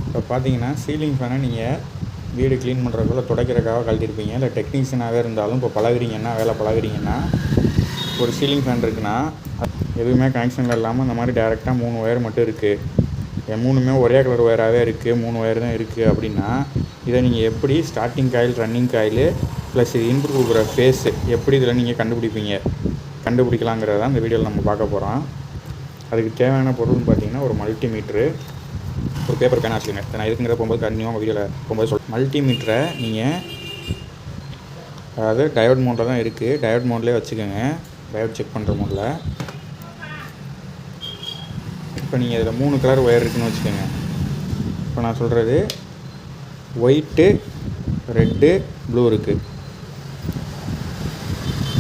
இப்போ பார்த்தீங்கன்னா சீலிங் ஃபேனை நீங்கள் வீடு க்ளீன் பண்ணுறதுக்குள்ள துடைக்கிறதுக்காக கழட்டிருப்பீங்க. இல்லை டெக்னீஷியனாகவே இருந்தாலும் இப்போ பழகுறீங்கன்னா வேலை பழகுறீங்கன்னா ஒரு சீலிங் ஃபேன் இருக்குன்னா எதுவுமே கனெக்ஷனில் இல்லாமல் இந்த மாதிரி டேரெக்டாக 3 ஒயர் மட்டும் இருக்குது, 3மே ஒரே கலர் ஒயராகவே இருக்குது, 3 ஒயர் தான் இருக்குது அப்படின்னா இதை நீங்கள் எப்படி starting coil, running coil plus இது இன்புட் கொடுக்குற ஃபேஸு எப்படி இதில் நீங்கள் கண்டுபிடிக்கலாங்கிறத இந்த வீடியோவில் நம்ம பார்க்க போகிறோம். அதுக்கு தேவையான பொருள்னு பார்த்தீங்கன்னா ஒரு மல்டிமீட்ரு, ஒரு பேப்பர் பேனா வச்சுக்கோங்க. நான் எதுக்குங்கிற போகும்போது கண்டினியூவாக வீடியோவில் போகும்போது மல்டிமீட்டரை நீங்கள் அதாவது டயோட் மோடில் தான் இருக்குது, டயோட் மோட்லேயே வச்சுக்கோங்க. டயோட் செக் பண்ணுற மோடில் இப்போ நீங்கள் இதில் 3 கலர் ஒயர் இருக்குதுன்னு வச்சுக்கோங்க. இப்போ நான் சொல்கிறது ஒயிட்டு, ரெட்டு, ப்ளூ இருக்குது.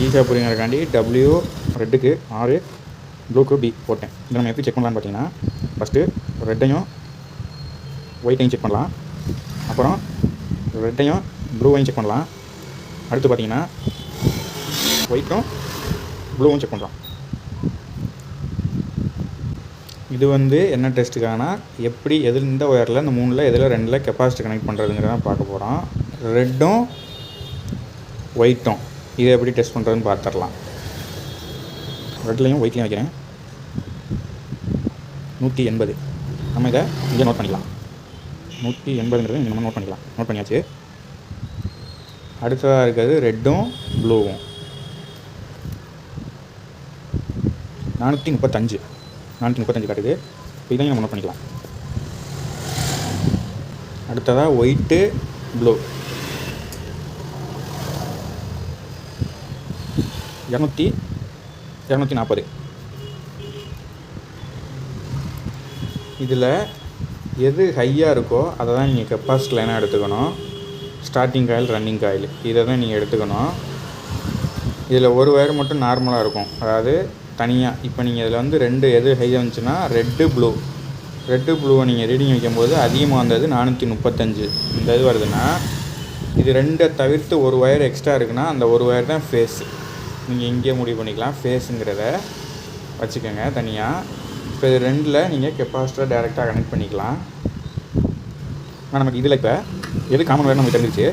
ஈஸியாக புரியுங்கிறக்காண்டி W ரெட்டுக்கு 6, ப்ளூக்கு B போட்டேன். இதை நம்ம எப்படி செக் பண்ணலான்னு பார்த்தீங்கன்னா ஃபஸ்ட்டு ரெட்டையும் ஒயிட்டையும் செக் பண்ணலாம், அப்புறம் ரெட்டையும் ப்ளூவையும் செக் பண்ணலாம். அடுத்து பார்த்தீங்கன்னா ஒயிட்டும் ப்ளூவும் செக் பண்ணுறோம். இது என்ன டெஸ்ட்டுக்கானா எப்படி இந்த ஒயரில் இந்த 3ல் எதில் 2ல் கெப்பாசிட்டி கனெக்ட் பண்ணுறதுங்கிறத பார்க்க போகிறோம். ரெட்டும் ஒயிட்டும் இதை எப்படி டெஸ்ட் பண்ணுறதுன்னு பார்த்துடலாம். ரெட்லையும் ஒயிட்லையும் வைக்கிறேன். 180 நம்ம இதை இங்கே நோட் பண்ணிக்கலாம். 180ங்கிறது இங்கே நம்ம நோட் பண்ணிக்கலாம். நோட் பண்ணியாச்சு. அடுத்ததாக இருக்கிறது ரெட்டும் ப்ளூவும் 435 காட்டுது. இதையும் நம்ம நோட் பண்ணிக்கலாம். அடுத்ததாக ஒயிட்டு ப்ளூ 240. இதில் எது ஹையாக இருக்கோ அதை தான் நீங்கள் கெப்பாசிட்டி லைனாக எடுத்துக்கணும். ஸ்டார்டிங் காயில், ரன்னிங் காயில் இதை தான் நீங்கள் எடுத்துக்கணும். இதில் ஒரு ஒயர் மட்டும் நார்மலாக இருக்கும், அதாவது தனியாக. இப்போ நீங்கள் இதில் 2 எது ஹையாக இருந்துச்சுன்னா ரெட்டு ப்ளூவை நீங்கள் ரீடிங் வைக்கும்போது அதிகமாக வந்தது 435. இந்த இது வருதுன்னா இது 2 தவிர்த்து ஒரு ஒயர் எக்ஸ்ட்ரா இருக்குன்னா அந்த ஒரு ஒயர் தான் ஃபேஸு. நீங்கள் இங்கே முடிவு பண்ணிக்கலாம். ஃபேஸுங்கிறத வச்சுக்கோங்க தனியாக. இப்போ இது 2ல் நீங்கள் கெப்பாசிட்டரை டேரெக்டாக கனெக்ட் பண்ணிக்கலாம். ஆனால் நமக்கு இதில் இப்போ எது காமன் ஒயர் நமக்கு தெரிஞ்சிச்சு.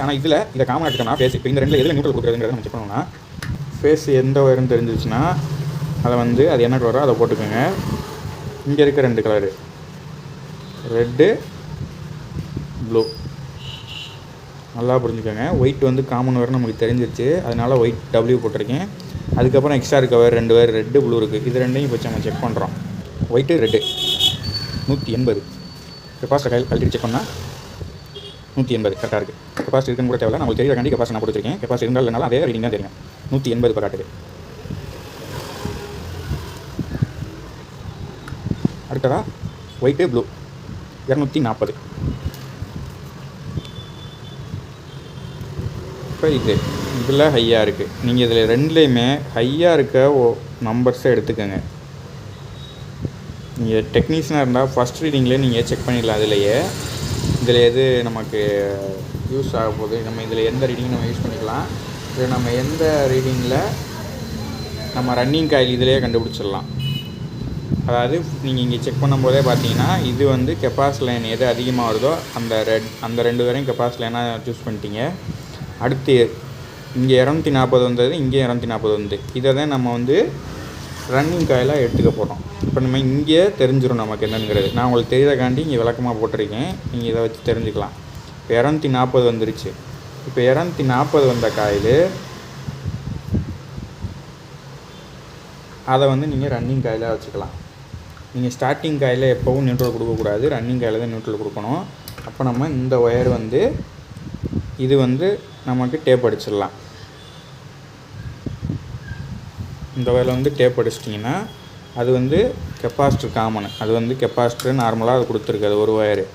ஆனால் இதில் இதை காமன் ஆக்கிட்டோம்னா ஃபேஸ். இப்போ இந்த 2ல் எதில் நியூட்ரல் கொடுக்குறதுங்கிறத நம்ம செக் பண்ணோம்னா ஃபேஸ் எந்த ஒயர்னு தெரிஞ்சிச்சுன்னா அதை அது என்ன கலரோ அதை போட்டுக்கோங்க. இங்கே இருக்க 2 கலரு ரெட்டு, ப்ளூ நல்லா புரிஞ்சுக்கோங்க. ஒயிட் காமன் ஒயர் நமக்கு தெரிஞ்சிருச்சு, அதனால் ஒயிட் W போட்டிருக்கேன். அதுக்கப்புறம் எக்ஸ்ட்ரா இருக்க ஒயர் 2 ஒயர் ரெட்டு, ப்ளூ இருக்குது. இது 2ஐயும் இப்போ நம்ம செக் பண்ணுறோம். White, red 180. கெப்பாசிட்டர் கழட்டி செக் பண்ணால் 180 கரெக்டாக இருக்குது. கெப்பாசிட்டி இருக்குன்னு கூட தேவையில்லை, நம்மளுக்கு தெரியறக்காண்டி கெப்பாசிட்டி நான் கொடுத்துருக்கேன். கெப்பாசிட்டி இருந்தாலும் இல்லைனாலும் அதே ரீடிங் தான் தெரியும். 180 இப்போ காட்டுது. அடுத்ததாக ஒயிட்டு, ப்ளூ 240. இப்போ இதில் ஹையாக இருக்குது. நீங்கள் இதில் 2லேயுமே ஹையாக இருக்க நம்பர்ஸை எடுத்துக்கோங்க. நீங்கள் டெக்னீஷியனாக இருந்தால் ஃபஸ்ட் ரீடிங்லேயே நீங்கள் செக் பண்ணிடலாம். இதில் எது நமக்கு யூஸ் ஆக போகுது, நம்ம இதில் எந்த ரீடிங் நம்ம யூஸ் பண்ணிக்கலாம். இது நம்ம எந்த ரீடிங்கில் நம்ம ரன்னிங் காயில் இதிலே கண்டுபிடிச்சிடலாம். அதாவது நீங்கள் இங்கே செக் பண்ணும்போதே பார்த்தீங்கன்னா இது கெப்பாசிட்டி லைன் எது அதிகமாக வருதோ அந்த 2 வரையும் கெப்பாசிட்டி லைனாக சூஸ் பண்ணிட்டீங்க. அடுத்து இங்கே 240 வந்தது, இங்கே 240 வந்து இதை தான் நம்ம ரன்னிங் காயிலாக எடுத்துக்க போகிறோம். இப்போ நம்ம இங்கே தெரிஞ்சிடும் நமக்கு என்னங்கிறது. நான் உங்களுக்கு தெரியறக்காண்டி இங்கே விளக்கமாக போட்டிருக்கேன், நீங்கள் இதை வச்சு தெரிஞ்சுக்கலாம். இப்போ 240 வந்துருச்சு. இப்போ 240 வந்த காயில் அதை நீங்கள் ரன்னிங் காயிலாக வச்சுக்கலாம். நீங்கள் ஸ்டார்டிங் காயில் எப்போவும் நியூட்ரல் கொடுக்கக்கூடாது, ரன்னிங் காயில் தான் நியூட்ரல் கொடுக்கணும். அப்போ நம்ம இந்த ஒயர் இது நமக்கு டேப் அடிச்சிடலாம். இந்த ஒயரில் டேப் அடிச்சிட்டிங்கன்னா அது கெப்பாசிட்டர் காமனு, அது கெப்பாசிட்டர் நார்மலாக அது கொடுத்துருக்காது ஒரு ஒயரு.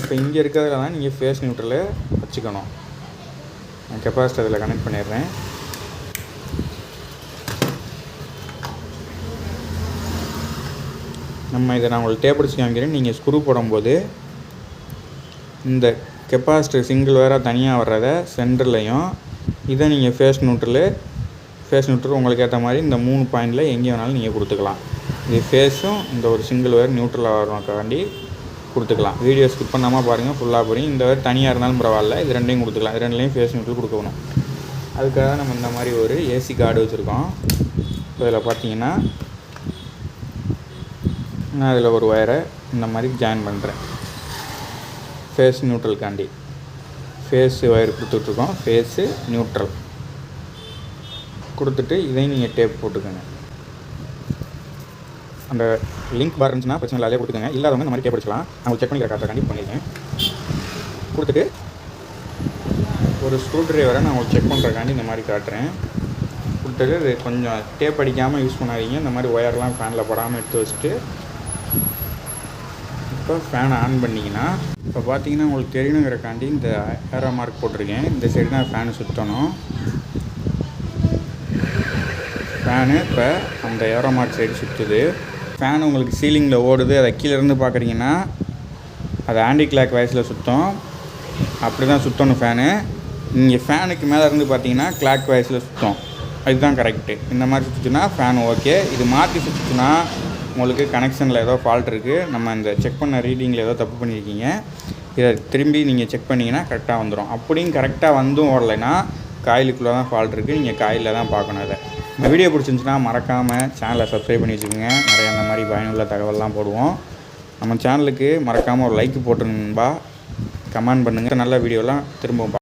இப்போ இங்கே இருக்கிறதுல தான் நீங்கள் ஃபேஸ் நியூட்ரலை வச்சுக்கணும். நான் கெப்பாசிட்டர் இதில் கனெக்ட் பண்ணிடுறேன். நம்ம இதை நான் உங்களுக்கு டேப் அடிச்சு காமிக்கிறேன். நீங்கள் ஸ்க்ரூ போடும்போது இந்த கெப்பாசிட்டர் சிங்கிள் ஒயராக தனியாக வர்றதை சென்டர்லையும், இதை நீங்கள் ஃபேஸ் நியூட்ரல் உங்களுக்கு ஏற்ற மாதிரி இந்த 3 பாயிண்டில் எங்கே வேணாலும் நீங்கள் கொடுத்துக்கலாம். இது ஃபேஸும் இந்த ஒரு சிங்கிள் ஒயர் நியூட்ரலாக வரணுக்காண்டி கொடுத்துக்கலாம். வீடியோ ஸ்கிப் பண்ணாமல் பாருங்கள், ஃபுல்லாக போகிறீங்க. இந்த ஒயர் தனியாக இருந்தாலும் பரவாயில்ல, இது ரெண்டையும் கொடுத்துக்கலாம். இது ரெண்டுலேயும் ஃபேஸ் நியூட்ரல் கொடுக்கணும். அதுக்காக நம்ம இந்த மாதிரி ஒரு ஏசி கார்டு வச்சுருக்கோம். இதில் பார்த்தீங்கன்னா நான் இதில் ஒரு ஒயரை இந்த மாதிரி ஜாயின் பண்ணுறேன். ஃபேஸ் நியூட்ரலுக்காண்டி ஃபேஸ் ஒயர் கொடுத்துட்ருக்கோம். ஃபேஸு நியூட்ரல் கொடுத்துட்டு இதையும் நீங்கள் டேப் போட்டுக்கோங்க. அந்த லிங்க் பார் இருந்துச்சுன்னா பிரச்சனை இல்லை, கொடுத்துக்கோங்க. இல்லாதவங்க இந்த மாதிரி டேப் அடிச்சுக்கலாம். நான் உங்களுக்கு செக் பண்ணி காட்டுறதுக்காண்டி பண்ணியிருக்கேன். கொடுத்துட்டு ஒரு ஸ்க்ரூ ட்ரைவரை நான் உங்களுக்கு செக் பண்ணுறதுக்காண்டி இந்த மாதிரி காட்டுறேன். கொடுத்துட்டு இது கொஞ்சம் டேப் அடிக்காமல் யூஸ் பண்ணாதீங்க. இந்த மாதிரி ஒயர்லாம் ஃபேனில் படாமல் எடுத்து வச்சுட்டு இப்போ ஃபேனை ஆன் பண்ணிங்கன்னா இப்போ பார்த்தீங்கன்னா உங்களுக்கு தெரியணுங்கிறக்காண்டி இந்த ஏரோ மார்க் போட்டிருக்கேன். இந்த சைடு தான் ஃபேனு சுற்றணும். ஃபேனு இப்போ அந்த ஏரோ மார்க் சைடு சுற்றுது. ஃபேன் உங்களுக்கு சீலிங்கில் ஓடுது. அதை கீழேருந்து பார்க்குறீங்கன்னா அது ஆன்டி கிளாக் வைஸில் சுற்றும். அப்படி தான் சுற்றணும் ஃபேனு. இங்கே ஃபேனுக்கு மேலே இருந்து பார்த்தீங்கன்னா கிளாக் வைஸில் சுற்றும். அதுதான் கரெக்டு. இந்த மாதிரி சுற்றுச்சுன்னா ஃபேன் ஓகே. இது மாற்றி சுற்றுச்சுன்னா உங்களுக்கு கனெக்ஷனில் ஏதோ ஃபால்ட் இருக்குது. நம்ம இந்த செக் பண்ண ரீடிங்கில் ஏதோ தப்பு பண்ணியிருக்கீங்க. இதை திரும்பி நீங்கள் செக் பண்ணிங்கன்னா கரெக்டாக வந்துடும். அப்படியும் கரெக்டாக வந்தும் ஓடலைன்னா காயிலுக்குள்ளே தான் ஃபால்ட் இருக்குது. நீங்கள் காயிலில் தான் பார்க்கணும். இதை இந்த வீடியோ பிடிச்சிருந்துச்சுன்னா மறக்காமல் சேனலை சப்ஸ்கிரைப் பண்ணி வச்சுக்கோங்க. நிறைய அந்த மாதிரி பயனுள்ள தகவல்லாம் போடுவோம். நம்ம சேனலுக்கு மறக்காமல் ஒரு லைக் போட்டுருந்தா கமெண்ட் பண்ணுங்கள். நல்ல வீடியோலாம் திரும்பவும்